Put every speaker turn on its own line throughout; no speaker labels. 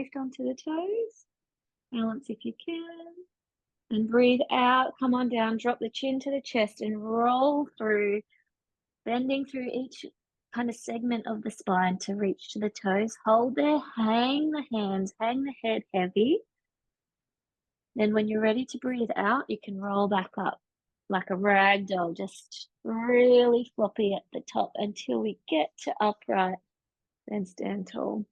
lift onto the toes. Balance if you can. And breathe out, come on down, drop the chin to the chest and roll through, bending through each kind of segment of the spine to reach to the toes. Hold there, hang the hands, hang the head heavy. Then when you're ready to breathe out, you can roll back up like a rag doll, just really floppy at the top until we get to upright, then stand tall.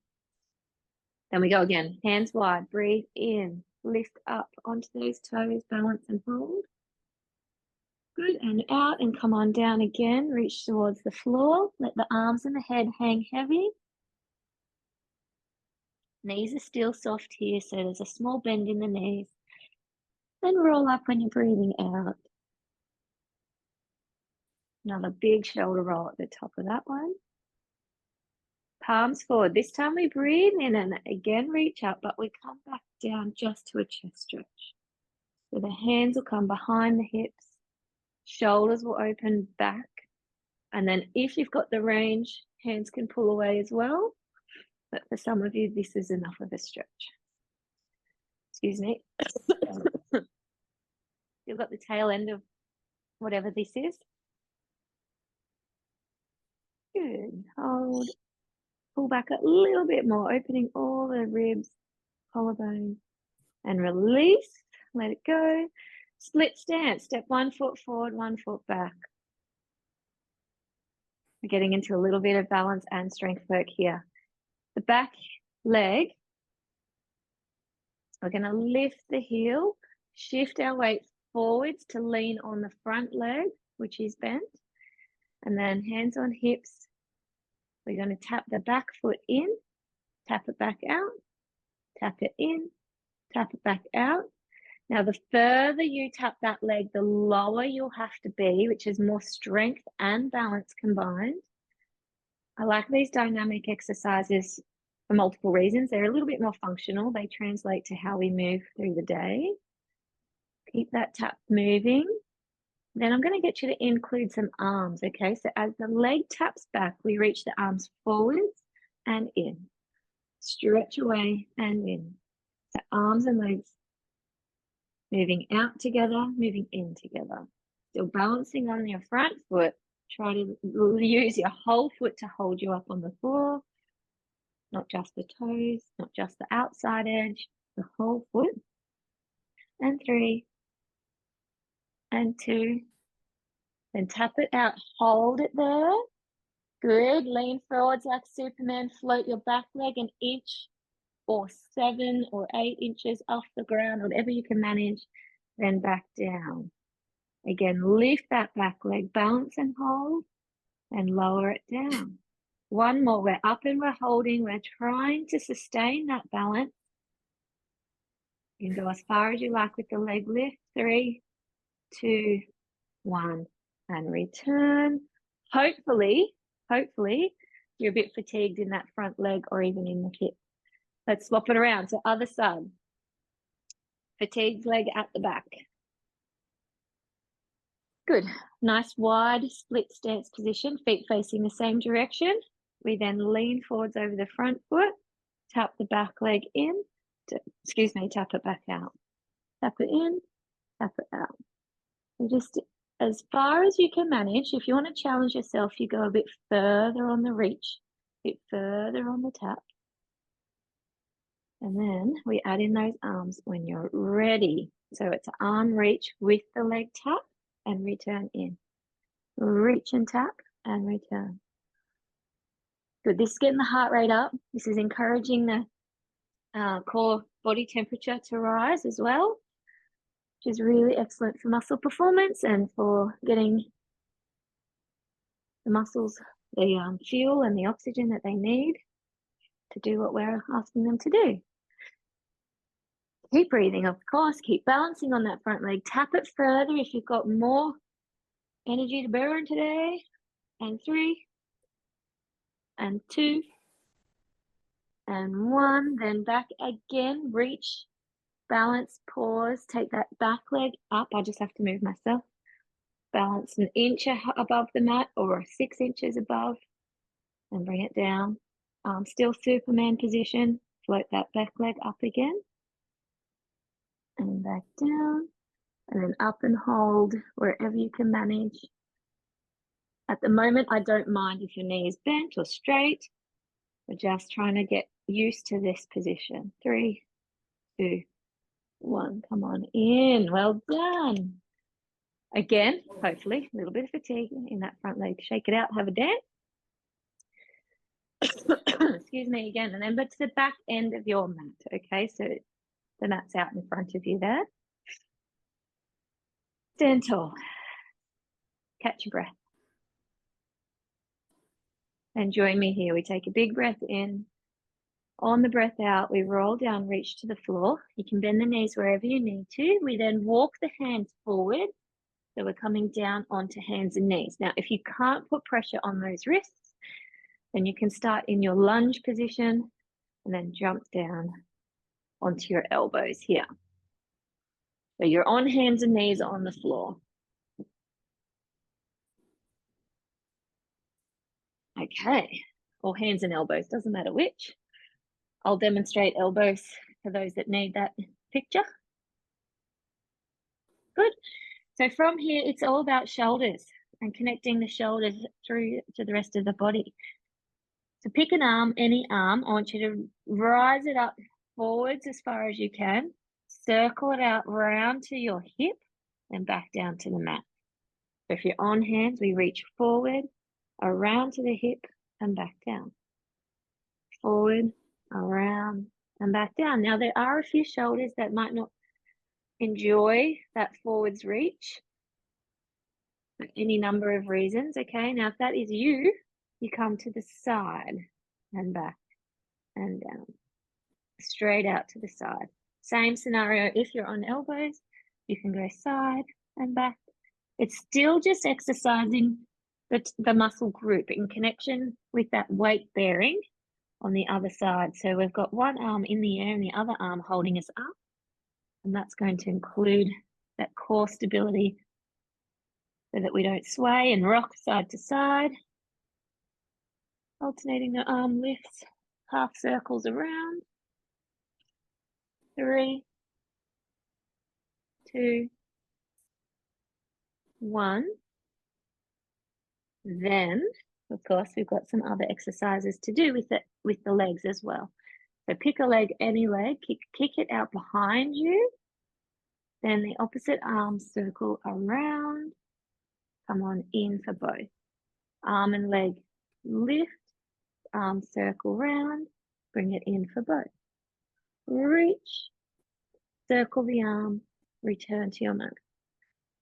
Then we go again, hands wide, breathe in, lift up onto those toes, balance and hold. Good, and out and come on down again, reach towards the floor, let the arms and the head hang heavy. Knees are still soft here, so there's a small bend in the knees. Then roll up when you're breathing out. Another big shoulder roll at the top of that one. Palms forward. This time we breathe in and again reach up, but we come back down just to a chest stretch. So the hands will come behind the hips, shoulders will open back, and then if you've got the range, hands can pull away as well. But for some of you, this is enough of a stretch. Excuse me. You've got the tail end of whatever this is. Good. Hold. Pull back a little bit more, opening all the ribs, collarbone, and release. Let it go. Split stance. Step 1 foot forward, 1 foot back. We're getting into a little bit of balance and strength work here. The back leg, we're going to lift the heel, shift our weight forwards to lean on the front leg, which is bent, and then hands on hips. We're going to tap the back foot in, tap it back out, tap it in, tap it back out. Now, the further you tap that leg, the lower you'll have to be, which is more strength and balance combined. I like these dynamic exercises for multiple reasons. They're a little bit more functional. They translate to how we move through the day. Keep that tap moving. Then I'm going to get you to include some arms, okay? So as the leg taps back, we reach the arms forwards and in. Stretch away and in. So arms and legs moving out together, moving in together. Still balancing on your front foot. Try to use your whole foot to hold you up on the floor. Not just the toes, not just the outside edge, the whole foot. And 3, and 2. Then tap it out, hold it there. Good, lean forwards like Superman, float your back leg an inch or 7 or 8 inches off the ground, whatever you can manage, then back down. Again, lift that back leg, balance and hold, and lower it down. One more, we're up and we're holding, we're trying to sustain that balance. You can go as far as you like with the leg lift. 3, 2, 1, and return. Hopefully, you're a bit fatigued in that front leg or even in the hip. Let's swap it around. So other side. Fatigued leg at the back. Good. Nice wide split stance position, feet facing the same direction. We then lean forwards over the front foot, tap the back leg in, tap it back out. Tap it in, tap it out. And just as far as you can manage. If you want to challenge yourself, you go a bit further on the reach, a bit further on the tap. And then we add in those arms when you're ready. So it's an arm reach with the leg tap and return in. Reach and tap and return. Good. This is getting the heart rate up. This is encouraging the core body temperature to rise as well, which is really excellent for muscle performance and for getting the muscles the fuel and the oxygen that they need to do what we're asking them to do. Keep breathing, of course. Keep balancing on that front leg. Tap it further if you've got more energy to burn today. And 3, and 2, and 1. Then back again. Reach, balance, pause. Take that back leg up. I just have to move myself. Balance an inch above the mat or 6 inches above. And bring it down. Still Superman position. float that back leg up again and back down, and then up and hold wherever you can manage. At the moment, I don't mind if your knee is bent or straight. We're just trying to get used to this position. 3, 2, 1. Come on in. Well done. Again, hopefully, a little bit of fatigue in that front leg. Shake it out. Have a dance. Excuse me again. And then back to the back end of your mat. Okay, so the mat's out in front of you there. Stand tall. Catch your breath. And join me here. We take a big breath in. On the breath out, we roll down, reach to the floor. You can bend the knees wherever you need to. We then walk the hands forward. So we're coming down onto hands and knees. Now, if you can't put pressure on those wrists, then you can start in your lunge position and then jump down onto your elbows here. So you're on hands and knees on the floor. Okay, or hands and elbows, doesn't matter which. I'll demonstrate elbows for those that need that picture. Good. So from here, it's all about shoulders and connecting the shoulders through to the rest of the body. So pick an arm, any arm. I want you to rise it up forwards as far as you can. Circle it out round to your hip and back down to the mat. So if you're on hands, we reach forward, around to the hip and back down. Forward, around and back down. Now there are a few shoulders that might not enjoy that forwards reach for any number of reasons. Okay, now if that is you, you come to the side and back and down, straight out to the side. Same scenario if you're on elbows, you can go side and back. It's still just exercising the muscle group in connection with that weight bearing on the other side. So we've got one arm in the air and the other arm holding us up. And that's going to include that core stability so that we don't sway and rock side to side. Alternating the arm lifts, half circles around. 3, 2, 1. Then, of course, we've got some other exercises to do with the legs as well. So pick a leg, any leg, kick it out behind you. Then the opposite arm circle around. Come on in for both. Arm and leg lift, arm circle round, bring it in for both. Reach, circle the arm, return to your mat.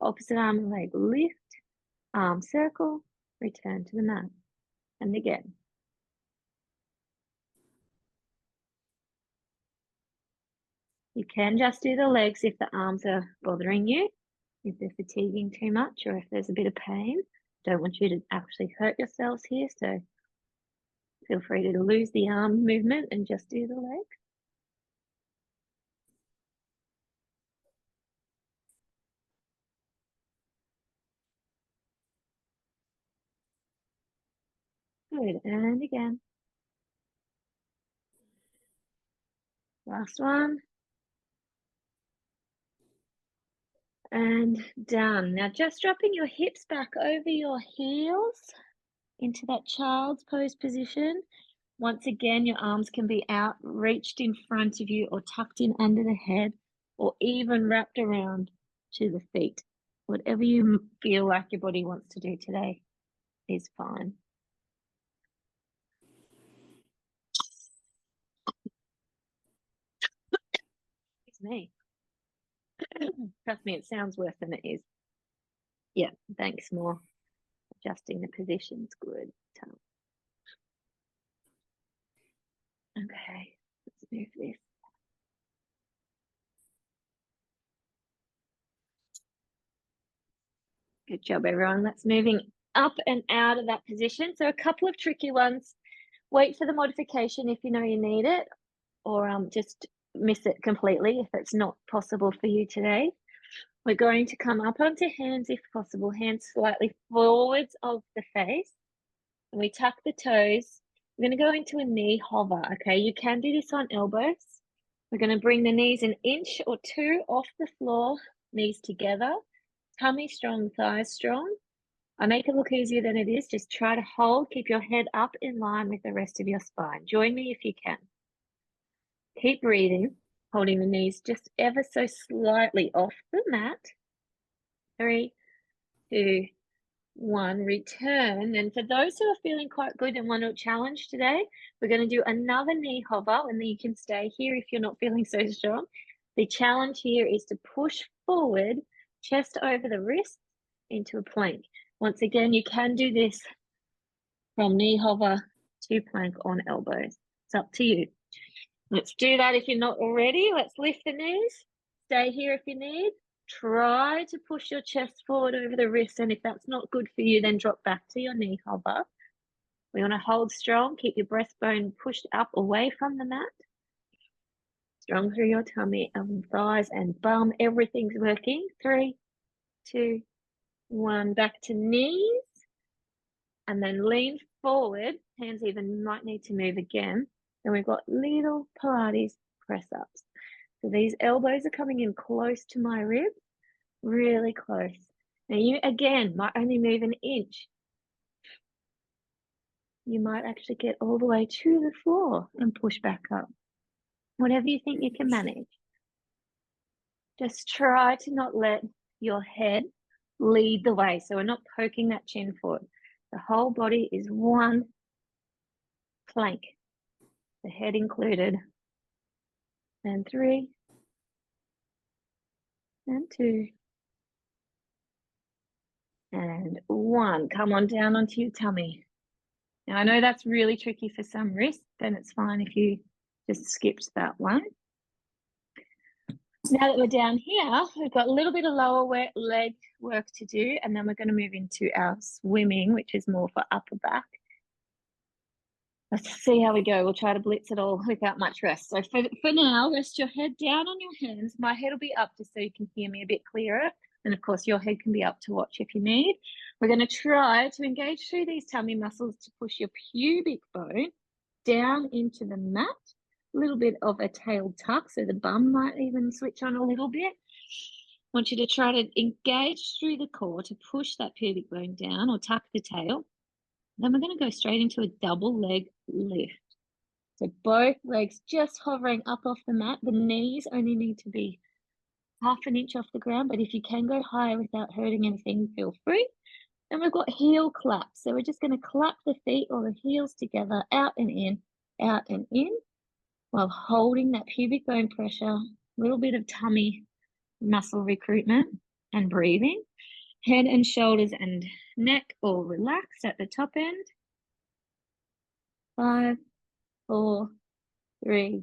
Opposite arm and leg lift, arm circle, return to the mat. And again. You can just do the legs if the arms are bothering you, if they're fatiguing too much, or if there's a bit of pain. Don't want you to actually hurt yourselves here, so feel free to lose the arm movement and just do the legs. Good, and again. Last one. And done. Now just dropping your hips back over your heels into that child's pose position. Once again, your arms can be out, reached in front of you or tucked in under the head or even wrapped around to the feet. Whatever you feel like your body wants to do today is fine. It's me. Trust me, it sounds worse than it is. Yeah, thanks, more. Adjusting the position's good. Okay, let's move this. Good job, everyone. That's moving up and out of that position. So a couple of tricky ones. Wait for the modification if you know you need it, or just miss it completely if it's not possible for you today. We're going to come up onto hands if possible, hands slightly forwards of the face. And we tuck the toes We're going to go into a knee hover, okay? You can do this on elbows. We're going to bring the knees an inch or two off the floor, knees together, tummy strong, thighs strong. I make it look easier than it is. Just try to hold, keep your head up in line with the rest of your spine. Join me if you can. Keep breathing, holding the knees just ever so slightly off the mat. 3, 2, 1, return. And for those who are feeling quite good and want to challenge today, we're going to do another knee hover, and then you can stay here if you're not feeling so strong. The challenge here is to push forward, chest over the wrists into a plank. Once again, you can do this from knee hover to plank on elbows. It's up to you. Let's do that if you're not already. Let's lift the knees. Stay here if you need. Try to push your chest forward over the wrist, and if that's not good for you, then drop back to your knee hover. We want to hold strong. Keep your breastbone pushed up away from the mat. Strong through your tummy and thighs and bum. Everything's working. 3, 2, 1. Back to knees. And then lean forward. Hands even might need to move again. Then we've got little Pilates press-ups. So these elbows are coming in close to my ribs, really close. Now you, again, might only move an inch. You might actually get all the way to the floor and push back up. Whatever you think you can manage. Just try to not let your head lead the way. So we're not poking that chin forward. The whole body is one plank, the head included. And 3, and 2, and 1. Come on down onto your tummy. Now, I know that's really tricky for some wrists, then it's fine if you just skipped that one. Now that we're down here, we've got a little bit of lower leg work to do, and then we're going to move into our swimming, which is more for upper back. Let's see how we go. We'll try to blitz it all without much rest. So for now, rest your head down on your hands. My head will be up just so you can hear me a bit clearer. And of course, your head can be up to watch if you need. We're going to try to engage through these tummy muscles to push your pubic bone down into the mat. A little bit of a tail tuck, so the bum might even switch on a little bit. I want you to try to engage through the core to push that pubic bone down or tuck the tail. Then we're going to go straight into a double leg lift. So both legs just hovering up off the mat. The knees only need to be half an inch off the ground, but if you can go higher without hurting anything, feel free. And we've got heel claps. So we're just going to clap the feet or the heels together, out and in, while holding that pubic bone pressure, a little bit of tummy muscle recruitment and breathing. Head and shoulders and neck all relaxed at the top end. 5, 4, 3,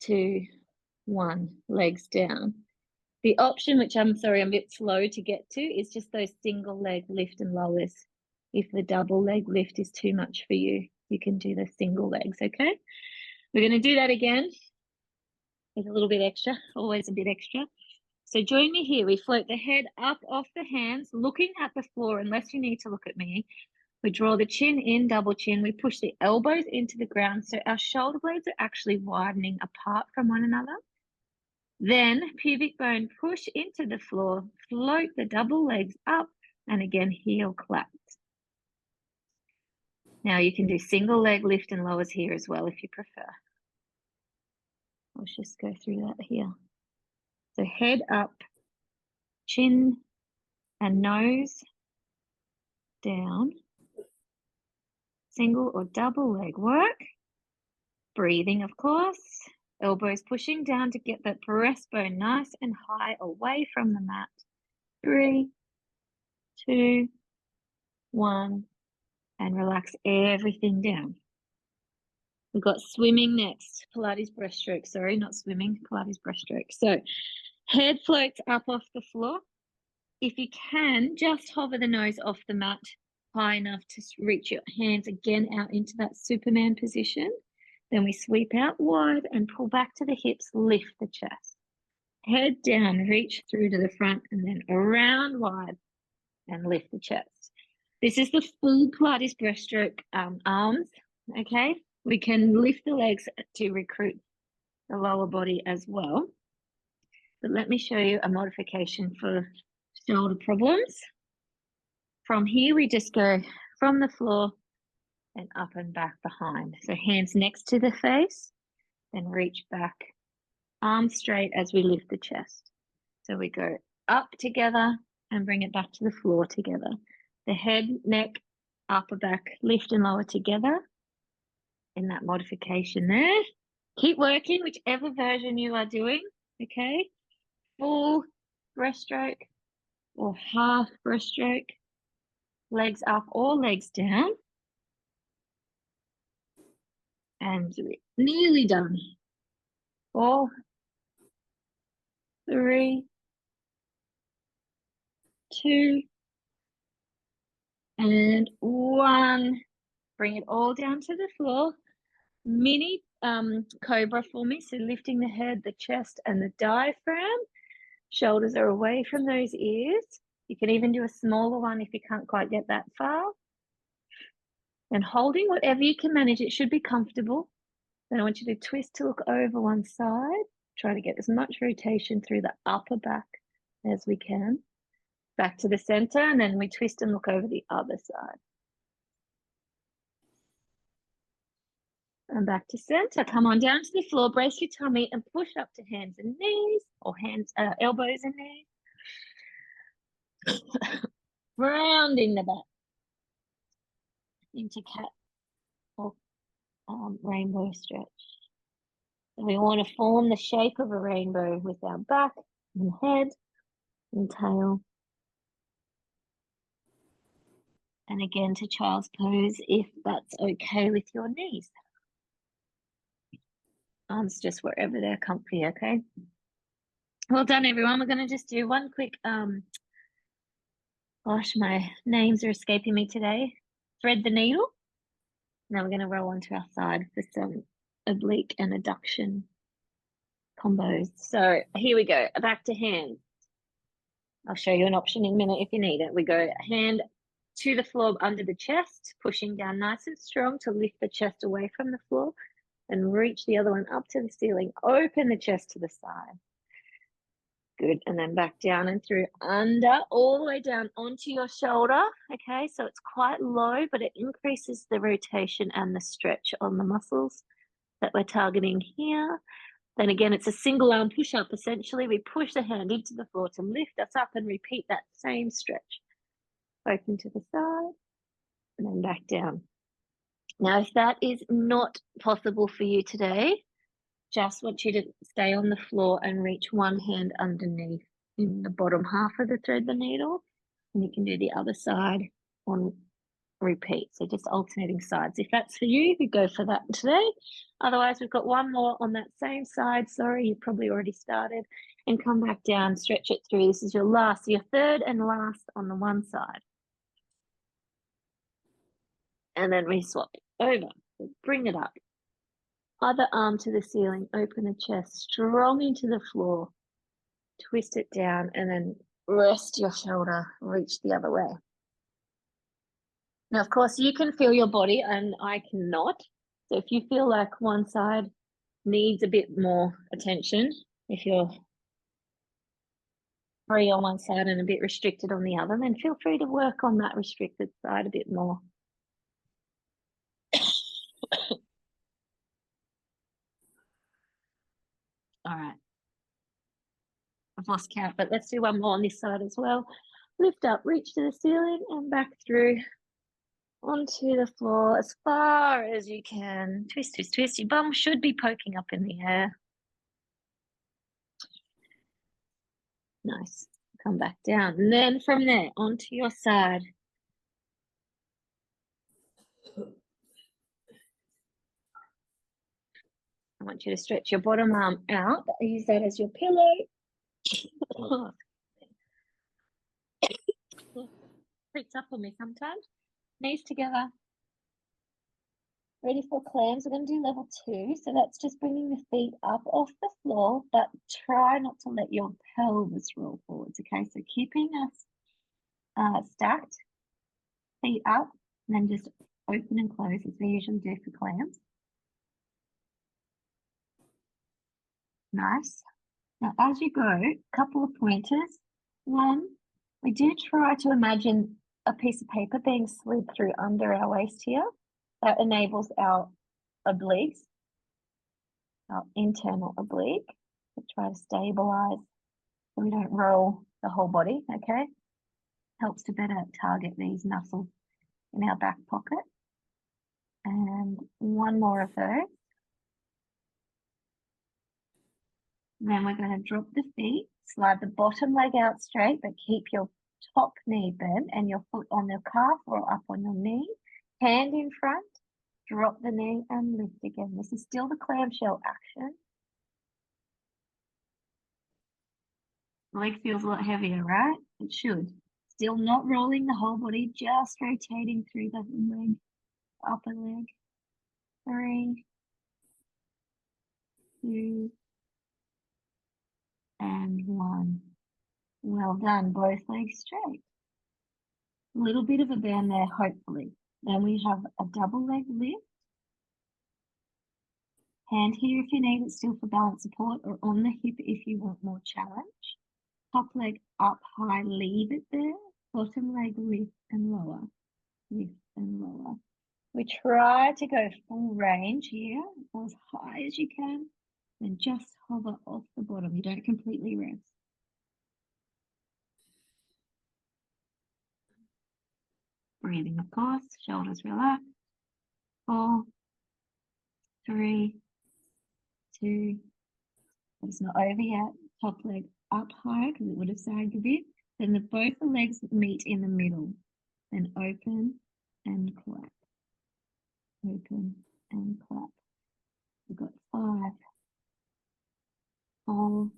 2, 1. Legs down. The option, which I'm sorry, I'm a bit slow to get to, is just those single leg lift and lowers. If the double leg lift is too much for you, you can do the single legs, okay? We're going to do that again with a little bit extra, always a bit extra. So join me here. We float the head up off the hands, looking at the floor, unless you need to look at me. We draw the chin in, double chin. We push the elbows into the ground, so our shoulder blades are actually widening apart from one another. Then pubic bone push into the floor, float the double legs up, and again, heel claps. Now you can do single leg lift and lowers here as well if you prefer. Let's just go through that here. So head up, chin and nose down. Single or double leg work. Breathing, of course. Elbows pushing down to get that breastbone nice and high away from the mat. 3, 2, 1. And relax everything down. We've got swimming next. Pilates breaststroke. Sorry, not swimming. Pilates breaststroke. So head floats up off the floor. If you can, just hover the nose off the mat high enough to reach your hands again out into that Superman position. Then we sweep out wide and pull back to the hips, lift the chest. Head down, reach through to the front, and then around wide and lift the chest. This is the full Pilates breaststroke arms. okay? We can lift the legs to recruit the lower body as well. But let me show you a modification for shoulder problems. From here, we just go from the floor and up and back behind. So hands next to the face, then reach back, arms straight as we lift the chest. So we go up together and bring it back to the floor together. The head, neck, upper back, lift and lower together in that modification there. Keep working, whichever version you are doing, okay? Full breaststroke or half breaststroke, legs up or legs down. And nearly done. 4, 3, 2, and 1. Bring it all down to the floor. Mini cobra for me. So lifting the head, the chest, and the diaphragm. Shoulders are away from those ears. You can even do a smaller one if you can't quite get that far. And holding whatever you can manage. It should be comfortable. Then I want you to twist to look over one side. Try to get as much rotation through the upper back as we can. Back to the center, and then we twist and look over the other side. And back to center. Come on down to the floor, brace your tummy, and push up to hands and knees, or elbows and knees. Rounding the back into cat or rainbow stretch. So we want to form the shape of a rainbow with our back and head and tail. And again to child's pose if that's okay with your knees. Arms just wherever they're comfy, okay? Well done, everyone. We're going to just do one quick, gosh, my names are escaping me today. Thread the needle. Now we're going to roll onto our side for some oblique and adduction combos. So here we go, back to hands. I'll show you an option in a minute if you need it. We go hand to the floor under the chest, pushing down nice and strong to lift the chest away from the floor and reach the other one up to the ceiling. Open the chest to the side. Good, and then back down and through under, all the way down onto your shoulder, okay? So it's quite low, but it increases the rotation and the stretch on the muscles that we're targeting here. Then again, it's a single arm push-up. Essentially, we push the hand into the floor to lift us up and repeat that same stretch. Open to the side, and then back down. Now, if that is not possible for you today, just want you to stay on the floor and reach one hand underneath in the bottom half of the thread the needle, and you can do the other side on repeat. So just alternating sides. If that's for you, we go for that today. Otherwise, we've got one more on that same side. Sorry, you probably already started. And come back down, stretch it through. This is your last, your third and last on the one side. And then we swap it over. So bring it up. Other arm to the ceiling, open the chest, strong into the floor, twist it down, and then rest your shoulder, reach the other way. Now, of course, you can feel your body and I cannot. So if you feel like one side needs a bit more attention, if you're free on one side and a bit restricted on the other, then feel free to work on that restricted side a bit more. All right. I've lost count, but let's do one more on this side as well. Lift up, reach to the ceiling and back through onto the floor as far as you can. Twist, twist, twist. Your bum should be poking up in the air. Nice. Come back down. And then from there, onto your side. I want you to stretch your bottom arm out. Use that as your pillow. Creeps up on me sometimes. Knees together. Ready for clams. We're going to do level 2. So that's just bringing the feet up off the floor, but try not to let your pelvis roll forwards, okay? So keeping us stacked, feet up, and then just open and close as we usually do for clams. Nice. Now, as you go, a couple of pointers. One, we do try to imagine a piece of paper being slid through under our waist here. That enables our obliques, our internal oblique, to try to stabilize so we don't roll the whole body, okay? Helps to better target these muscles in our back pocket. And one more of those. Then we're going to drop the feet, slide the bottom leg out straight, but keep your top knee bent and your foot on the calf or up on your knee. Hand in front, drop the knee and lift again. This is still the clamshell action. The leg feels a lot heavier, right? It should. Still not rolling the whole body, just rotating through the leg, upper leg. 3, 2, and 1. Well done, both legs straight. A little bit of a bend there, hopefully. Then we have a double leg lift. Hand here if you need it, still for balance support, or on the hip if you want more challenge. Top leg up high, leave it there. Bottom leg lift and lower, lift and lower. We try to go full range here, as high as you can, and just hover off the bottom. You don't completely rest. Breathing, of course, shoulders relaxed. 4, 3, 2, it's not over yet. Top leg up high because it would have sagged a bit. Then both the legs meet in the middle. Then open and clap. Open and clap. We've got 5, 4,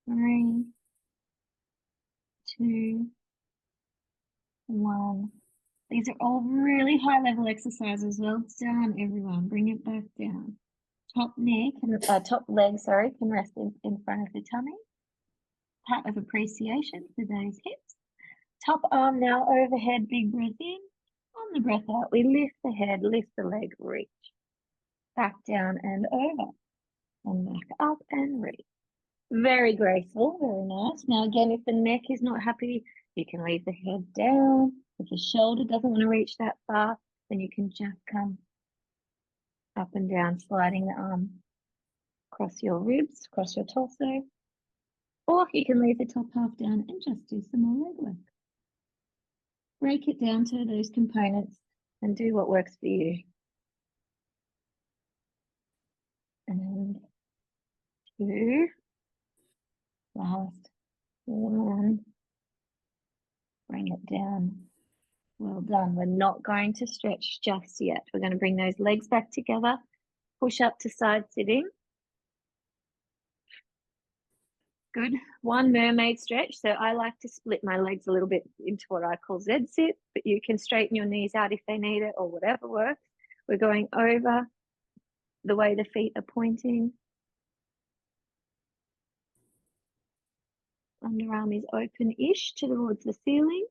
3, 2, 1. These are all really high level exercises. Well done, everyone. Bring it back down. Top leg, can rest in front of the tummy. Pat of appreciation for those hips. Top arm now overhead, big breath in. On the breath out, we lift the head, lift the leg, reach. Back down and over. And back up and reach. Very graceful, very nice. Now again, if the neck is not happy, you can leave the head down. If the shoulder doesn't want to reach that far, then you can just come up and down, sliding the arm across your ribs, across your torso. Or you can leave the top half down and just do some more leg work. Break it down to those components and do what works for you. And 2, last 1. Bring it down. Well done. We're not going to stretch just yet. We're going to bring those legs back together. Push up to side sitting. Good. 1 mermaid stretch. So I like to split my legs a little bit into what I call Z sit, but you can straighten your knees out if they need it or whatever works. We're going over the way the feet are pointing. Underarm is open-ish towards the ceiling.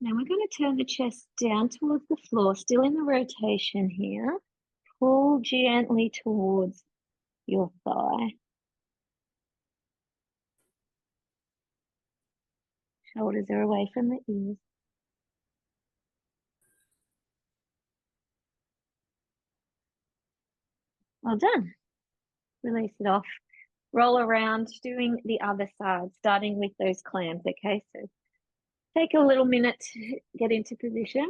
Now we're going to turn the chest down towards the floor, still in the rotation here. Pull gently towards your thigh. Shoulders are away from the ears. Well done. Release it off. Roll around, doing the other side, starting with those clams, okay? So take a little minute to get into position.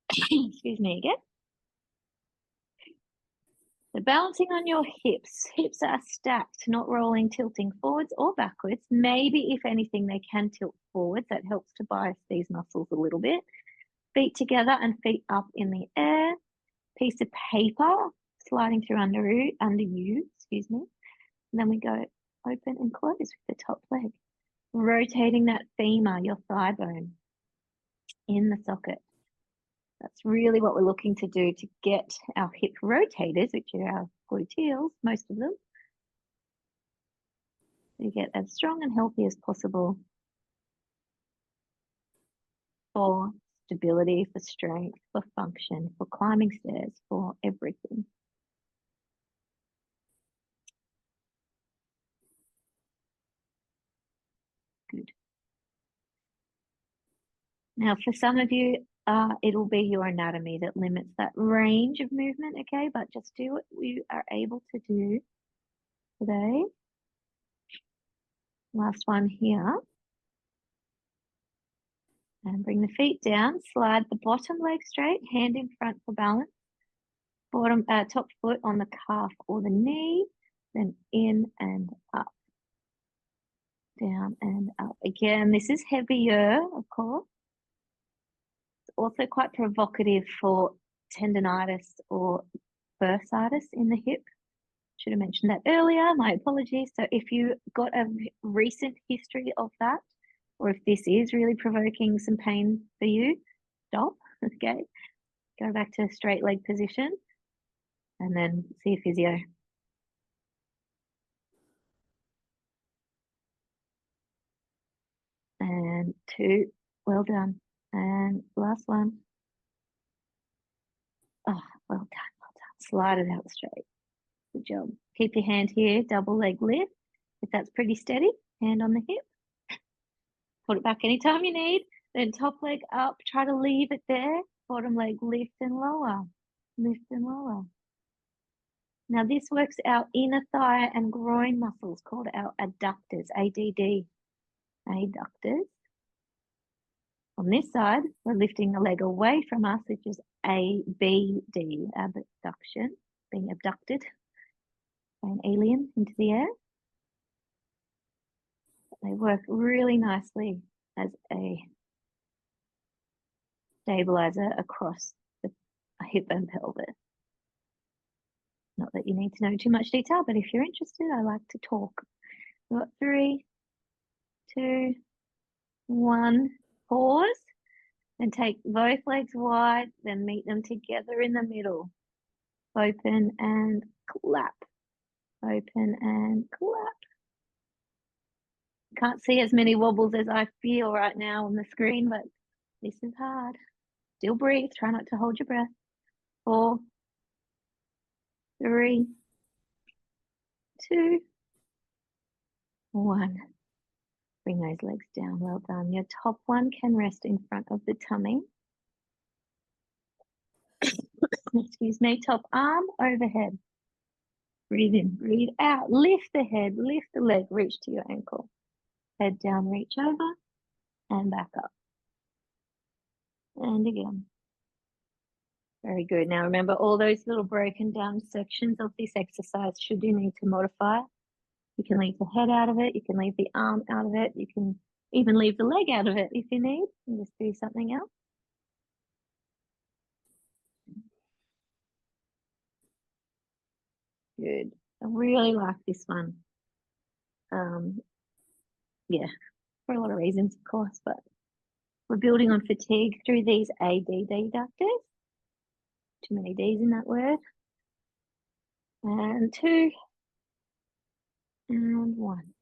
Excuse me again. So balancing on your hips. Hips are stacked, not rolling, tilting forwards or backwards. Maybe, if anything, they can tilt forwards. That helps to bias these muscles a little bit. Feet together and feet up in the air. Piece of paper sliding through under you, excuse me. And then we go open and close with the top leg. Rotating that femur, your thigh bone, in the socket. That's really what we're looking to do to get our hip rotators, which are our gluteals, most of them, So you get as strong and healthy as possible for stability, for strength, for function, for climbing stairs, for everything. Good. Now, for some of you, it'll be your anatomy that limits that range of movement, okay? But just do what you are able to do today. Last one here. And bring the feet down, slide the bottom leg straight, hand in front for balance. Top foot on the calf or the knee, then in and up. Down and up. Again, this is heavier, of course. It's also quite provocative for tendonitis or bursitis in the hip. Should have mentioned that earlier, my apologies. So if you got a recent history of that, or if this is really provoking some pain for you, stop, okay? Go back to a straight leg position and then see a physio. And 2, well done. And last one. Oh, well done, well done. Slide it out straight. Good job. Keep your hand here, double leg lift. If that's pretty steady, hand on the hip. Put it back anytime you need. Then top leg up, try to leave it there. Bottom leg lift and lower. Lift and lower. Now this works our inner thigh and groin muscles called our adductors, ADD. Adductors. On this side, we're lifting the leg away from us, which is ABD, abduction, being abducted by an alien into the air. They work really nicely as a stabilizer across the hip and pelvis. Not that you need to know too much detail, but if you're interested, I like to talk. We've got 3, 2, 1, pause, then take both legs wide, then meet them together in the middle. Open and clap. Open and clap. Can't see as many wobbles as I feel right now on the screen, but this is hard. Still breathe. Try not to hold your breath. 4, 3, 2, 1. Bring those legs down. Well done. Your top one can rest in front of the tummy. Excuse me. Top arm overhead. Breathe in, breathe out. Lift the head, lift the leg, reach to your ankle. Head down, reach over, and back up. And again. Very good. Now remember all those little broken down sections of this exercise, should you need to modify. You can leave the head out of it, you can leave the arm out of it, you can even leave the leg out of it if you need, and just do something else. Good. I really like this one. Yeah, for a lot of reasons, of course, but we're building on fatigue through these ADD adductors. Too many D's in that word. And 2, and 1.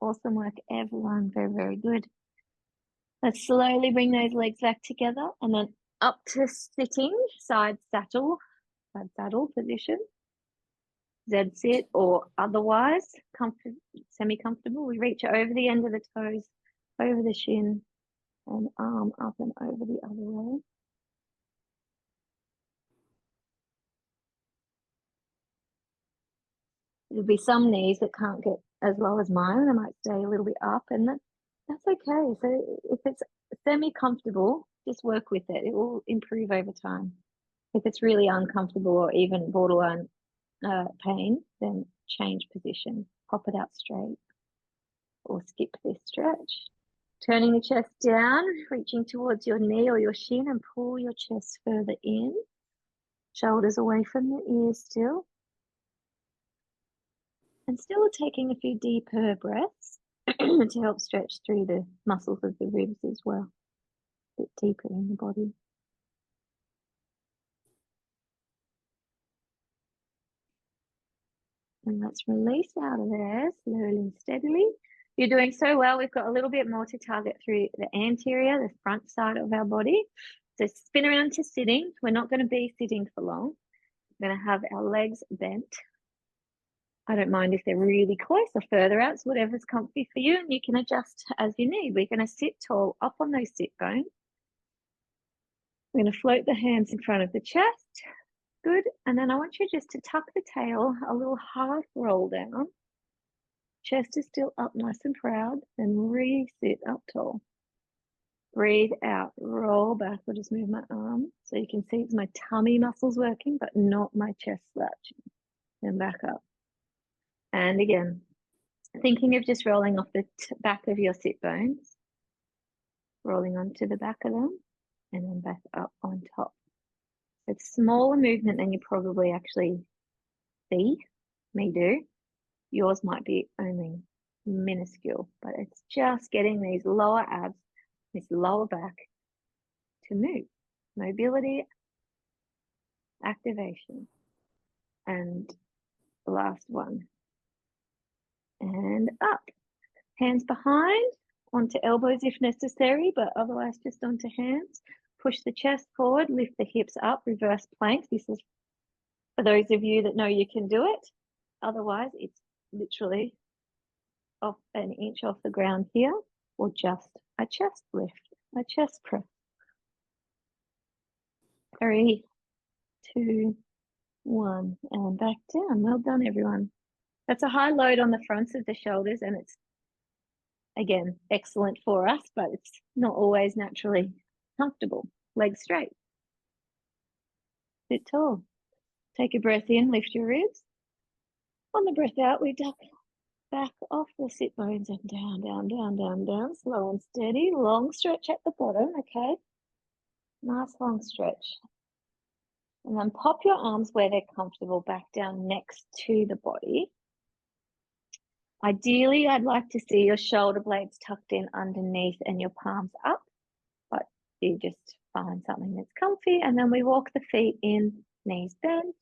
Awesome work, everyone. Very, very good. Let's slowly bring those legs back together and then up to sitting, side saddle position. Z sit or otherwise semi-comfortable. We reach over the end of the toes, over the shin, and arm up and over the other way. There'll be some knees that can't get as low as mine. They might stay a little bit up, and that's okay. So if it's semi-comfortable, just work with it. It will improve over time. If it's really uncomfortable or even borderline pain, then change position. Pop it out straight or skip this stretch. Turning the chest down, reaching towards your knee or your shin and pull your chest further in. Shoulders away from the ears still. And still taking a few deeper breaths to help stretch through the muscles of the ribs as well. A bit deeper in the body. And let's release out of there slowly and steadily. You're doing so well. We've got a little bit more to target through the anterior, the front side of our body. So spin around to sitting. We're not going to be sitting for long. We're going to have our legs bent. I don't mind if they're really close or further out, so whatever's comfy for you, and you can adjust as you need. We're going to sit tall up on those sit bones. We're going to float the hands in front of the chest. Good. And then I want you just to tuck the tail, a little half roll down. Chest is still up nice and proud, and re-sit up tall. Breathe out, roll back. I'll just move my arm so you can see it's my tummy muscles working, but not my chest slouching. Then back up. And again, thinking of just rolling off the back of your sit bones, rolling onto the back of them, and then back up on top. It's smaller movement than you probably actually see me do. Yours might be only minuscule, but it's just getting these lower abs, this lower back to move. Mobility, activation. And the last one. And up. Hands behind, onto elbows if necessary, but otherwise just onto hands. Push the chest forward, lift the hips up, reverse plank. This is for those of you that know you can do it. Otherwise, it's literally off an inch off the ground here, or just a chest lift, a chest press. 3, 2, 1, and back down. Well done, everyone. That's a high load on the fronts of the shoulders, and it's, again, excellent for us, but it's not always naturally comfortable. Legs straight. Sit tall. Take a breath in, lift your ribs. On the breath out, we duck back off the sit bones and down, down, down, down, down, slow and steady. Long stretch at the bottom, okay? Nice long stretch. And then pop your arms where they're comfortable back down next to the body. Ideally, I'd like to see your shoulder blades tucked in underneath and your palms up, but you just find something that's comfy. And then we walk the feet in, knees bent,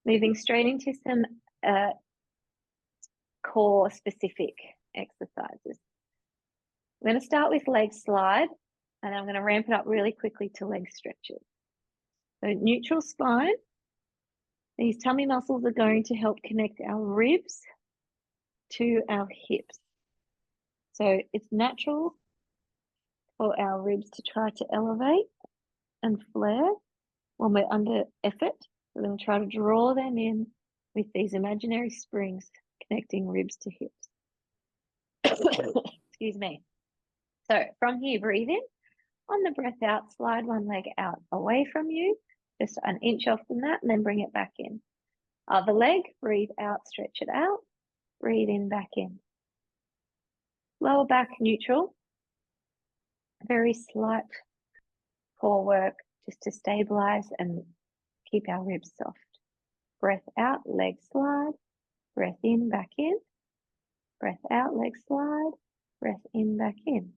moving straight into some core specific exercises. We're going to start with leg slide, and I'm going to ramp it up really quickly to leg stretches. So neutral spine. These tummy muscles are going to help connect our ribs to our hips. So it's natural for our ribs to try to elevate and flare when we're under effort. We're going to try to draw them in with these imaginary springs connecting ribs to hips. Excuse me. So from here, breathe in. On the breath out, slide one leg out away from you, just an inch off the mat, and then bring it back in. Other leg, breathe out, stretch it out. Breathe in, back in. Lower back neutral. Very slight core work just to stabilize and keep our ribs soft. Breath out, leg slide. Breath in, back in. Breath out, leg slide. Breath in, back in.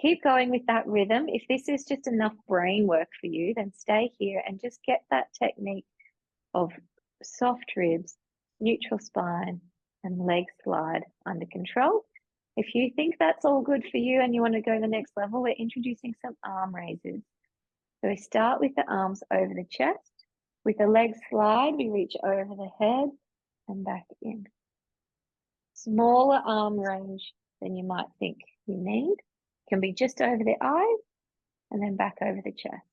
Keep going with that rhythm. If this is just enough brain work for you, then stay here and just get that technique of soft ribs, neutral spine, and leg slide under control. If you think that's all good for you and you want to go to the next level, we're introducing some arm raises. So we start with the arms over the chest. With the leg slide, we reach over the head and back in. Smaller arm range than you might think you need. Can be just over the eyes and then back over the chest.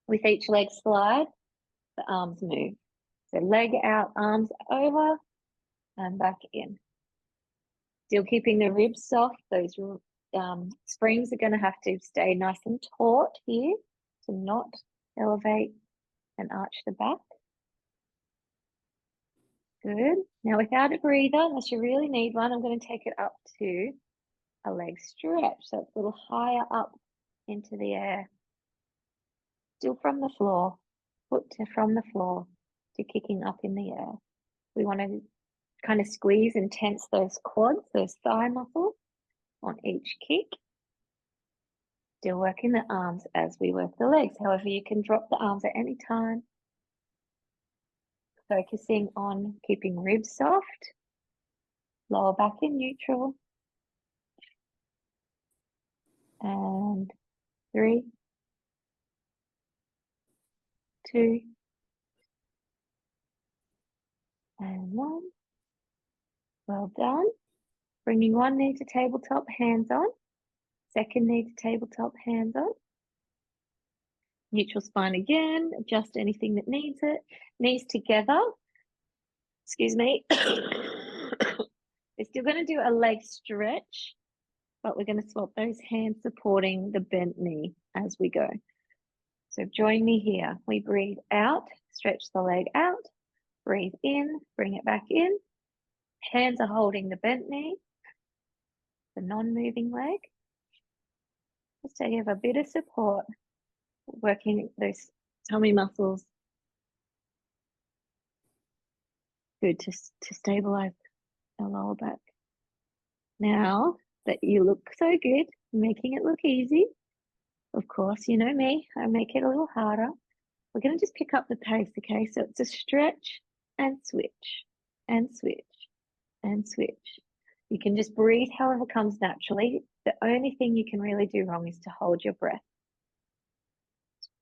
With each leg slide, the arms move. So leg out, arms over, and back in. Still keeping the ribs soft. Those springs are going to have to stay nice and taut here to not elevate and arch the back. Good. Now without a breather, unless you really need one, I'm going to take it up to a leg stretch. So it's a little higher up into the air. Still from the floor, foot to from the floor to kicking up in the air. We want to kind of squeeze and tense those quads, those thigh muscles on each kick. Still working the arms as we work the legs. However, you can drop the arms at any time. Focusing on keeping ribs soft, lower back in neutral. And 3, 2, and 1. Well done. Bringing one knee to tabletop, hands on. Second knee to tabletop, hands on. Neutral spine again, adjust anything that needs it. Knees together. Excuse me. We're still going to do a leg stretch, but we're going to swap those hands supporting the bent knee as we go. So join me here. We breathe out, stretch the leg out, breathe in, bring it back in. Hands are holding the bent knee, the non-moving leg. Just to give a bit of support, working those tummy muscles. Good to stabilize our lower back. Now that you look so good, making it look easy. Of course, you know me, I make it a little harder. We're going to just pick up the pace, okay? So it's a stretch and switch and switch and switch. You can just breathe however comes naturally. The only thing you can really do wrong is to hold your breath.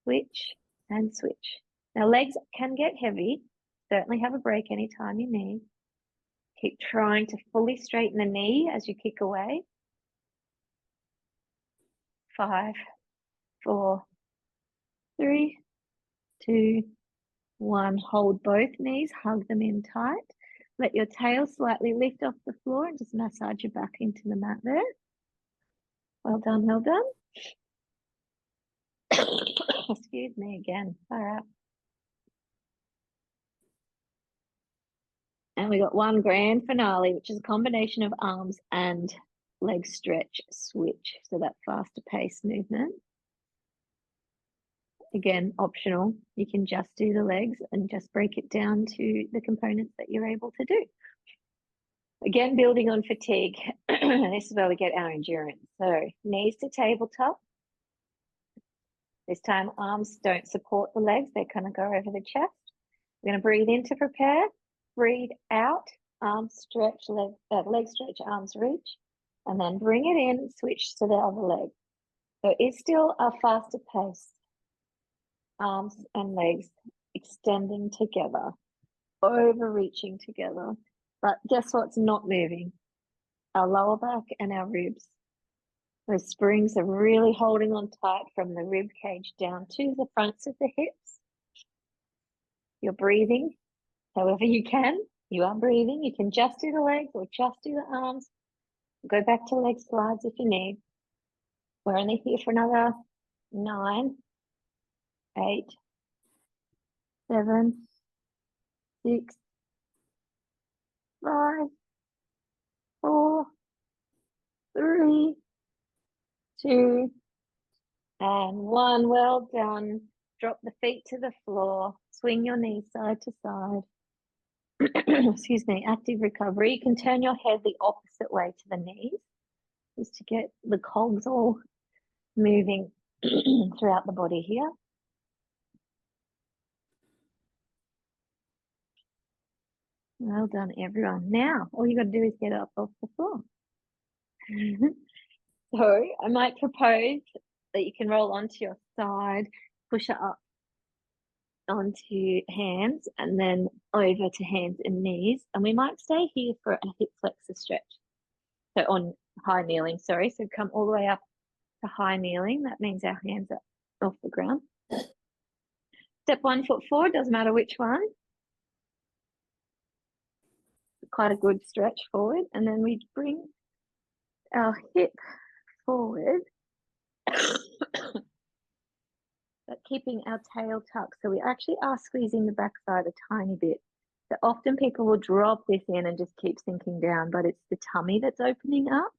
Switch and switch. Now legs can get heavy. Certainly have a break anytime you need. Keep trying to fully straighten the knee as you kick away. 5, 4, 3, 2, 1. Hold both knees, hug them in tight. Let your tail slightly lift off the floor and just massage your back into the mat there. Well done, well done. Excuse me again. All right. And we got one grand finale, which is a combination of arms and leg stretch switch. So that faster pace movement. Again, optional. You can just do the legs and just break it down to the components that you're able to do. Again, building on fatigue. This is where we get our endurance. So knees to tabletop. This time arms don't support the legs. They kind of go over the chest. We're going to breathe in to prepare. Breathe out. Arms stretch, leg stretch, arms reach. And then bring it in, switch to the other leg. So it's still a faster pace. Arms and legs extending together, overreaching together. But guess what's not moving? Our lower back and our ribs. Those springs are really holding on tight from the rib cage down to the fronts of the hips. You're breathing however you can. You are breathing. You can just do the legs or just do the arms. Go back to leg slides if you need. We're only here for another 9, 8, 7, 6, 5, 4, 3, 2, and 1. Well done. Drop the feet to the floor. Swing your knees side to side. Excuse me, active recovery. You can turn your head the opposite way to the knees, just to get the cogs all moving throughout the body here. Well done, everyone. Now, all you got to do is get up off the floor. So I might propose that you can roll onto your side, push it up onto hands, and then over to hands and knees. And we might stay here for a hip flexor stretch. So on high kneeling, sorry. So come all the way up to high kneeling. That means our hands are off the ground. Step 1 foot forward, doesn't matter which one. Quite a good stretch forward. And then we bring our hip forward, but keeping our tail tucked. So we actually are squeezing the backside a tiny bit. So often people will drop this in and just keep sinking down, but it's the tummy that's opening up.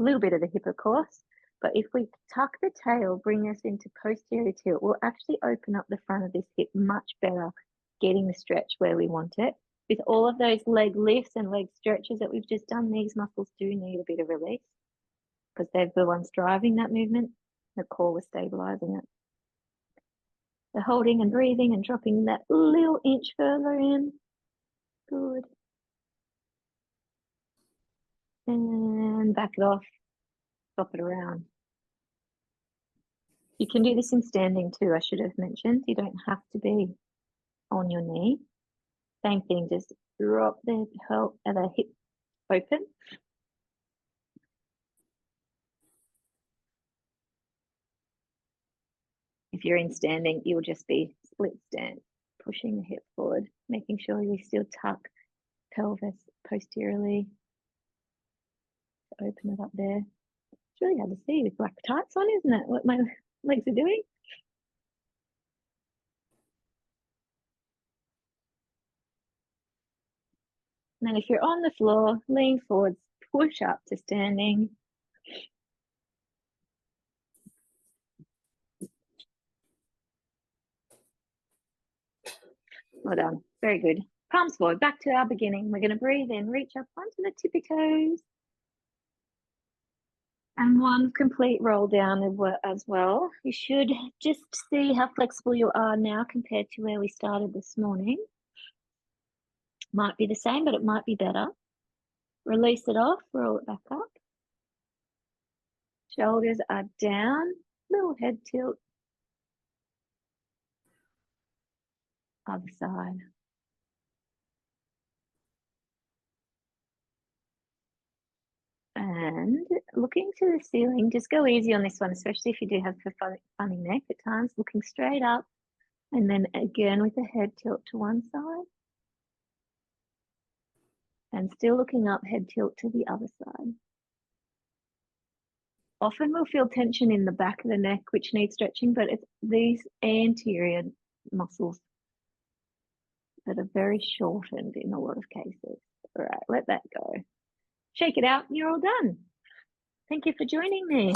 A little bit of the hip, of course. But if we tuck the tail, bring us into posterior tilt, we'll actually open up the front of this hip much better, getting the stretch where we want it. With all of those leg lifts and leg stretches that we've just done, these muscles do need a bit of release because they're the ones driving that movement. The core was stabilizing it. So holding and breathing and dropping that little inch further in. and back it off, swap it around. You can do this in standing too, I should have mentioned. You don't have to be on your knee. Same thing, just drop the hip open. If you're in standing, you'll just be split stance, pushing the hip forward, making sure you still tuck pelvis posteriorly. Open it up there. It's really hard to see with black tights on, isn't it? What my legs are doing. And then if you're on the floor, lean forwards, push up to standing. Well done. Very good. Palms forward, back to our beginning. We're going to breathe in, reach up onto the tippy toes. And one complete roll down as well. You should just see how flexible you are now compared to where we started this morning. Might be the same, but it might be better. Release it off, roll it back up. Shoulders are down, little head tilt. Other side. And looking to the ceiling, just go easy on this one, especially if you do have a funny neck at times, looking straight up. And then again with the head tilt to one side. And still looking up, head tilt to the other side. Often we'll feel tension in the back of the neck, which needs stretching, but it's these anterior muscles that are very shortened in a lot of cases. All right, let that go. Shake it out, and you're all done. Thank you for joining me.